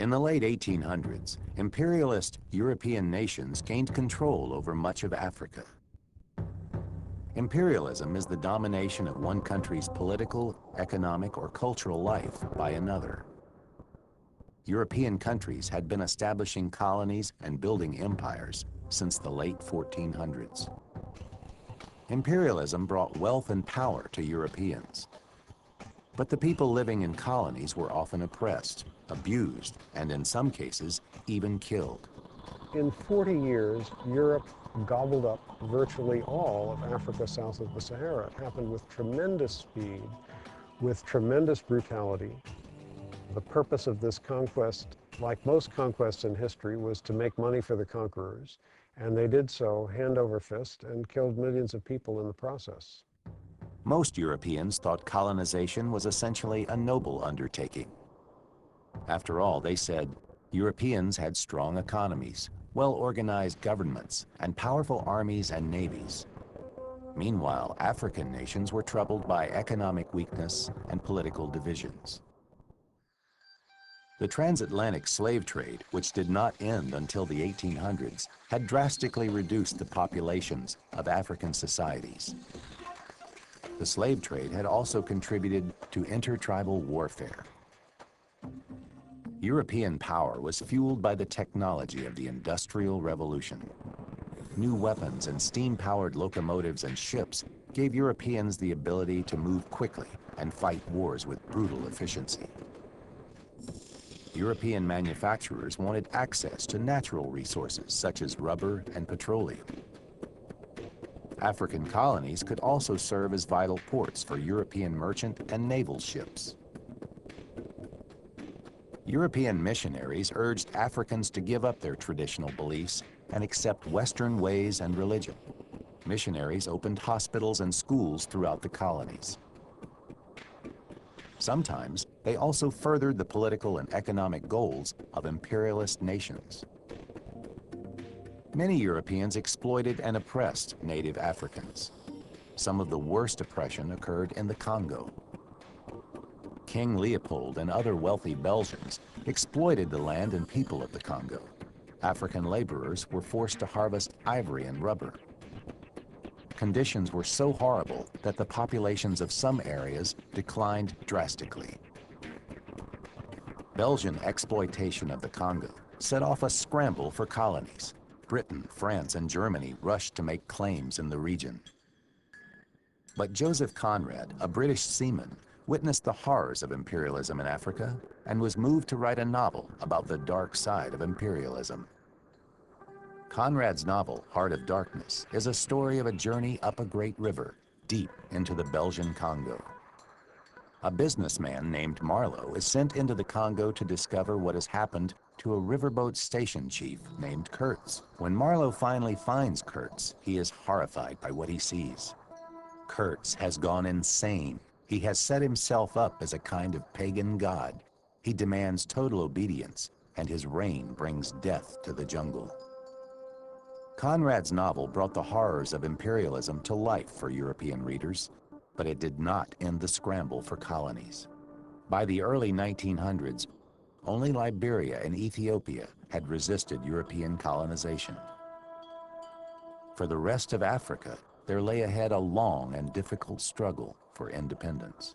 In the late 1800s, imperialist European nations gained control over much of Africa. Imperialism is the domination of one country's political, economic, or cultural life by another. European countries had been establishing colonies and building empires since the late 1400s. Imperialism brought wealth and power to Europeans. But the people living in colonies were often oppressed, abused, and in some cases, even killed. In 40 years, Europe gobbled up virtually all of Africa south of the Sahara. It happened with tremendous speed, with tremendous brutality. The purpose of this conquest, like most conquests in history, was to make money for the conquerors, and they did so hand over fist and killed millions of people in the process. Most Europeans thought colonization was essentially a noble undertaking. After all, they said, Europeans had strong economies, well-organized governments, and powerful armies and navies. Meanwhile, African nations were troubled by economic weakness and political divisions. The transatlantic slave trade, which did not end until the 1800s, had drastically reduced the populations of African societies. The slave trade had also contributed to intertribal warfare. European power was fueled by the technology of the Industrial Revolution. New weapons and steam-powered locomotives and ships gave Europeans the ability to move quickly and fight wars with brutal efficiency. European manufacturers wanted access to natural resources such as rubber and petroleum. African colonies could also serve as vital ports for European merchant and naval ships. European missionaries urged Africans to give up their traditional beliefs and accept Western ways and religion. Missionaries opened hospitals and schools throughout the colonies. Sometimes, they also furthered the political and economic goals of imperialist nations. Many Europeans exploited and oppressed native Africans. Some of the worst oppression occurred in the Congo. King Leopold and other wealthy Belgians exploited the land and people of the Congo. African laborers were forced to harvest ivory and rubber. Conditions were so horrible that the populations of some areas declined drastically. Belgian exploitation of the Congo set off a scramble for colonies. Britain, France, and Germany rushed to make claims in the region. But Joseph Conrad, a British seaman, witnessed the horrors of imperialism in Africa and was moved to write a novel about the dark side of imperialism. Conrad's novel, Heart of Darkness, is a story of a journey up a great river, deep into the Belgian Congo. A businessman named Marlowe is sent into the Congo to discover what has happened to a riverboat station chief named Kurtz. When Marlowe finally finds Kurtz, he is horrified by what he sees. Kurtz has gone insane. He has set himself up as a kind of pagan god. He demands total obedience, and his reign brings death to the jungle. Conrad's novel brought the horrors of imperialism to life for European readers, but it did not end the scramble for colonies. By the early 1900s, only Liberia and Ethiopia had resisted European colonization. For the rest of Africa, there lay ahead a long and difficult struggle for independence.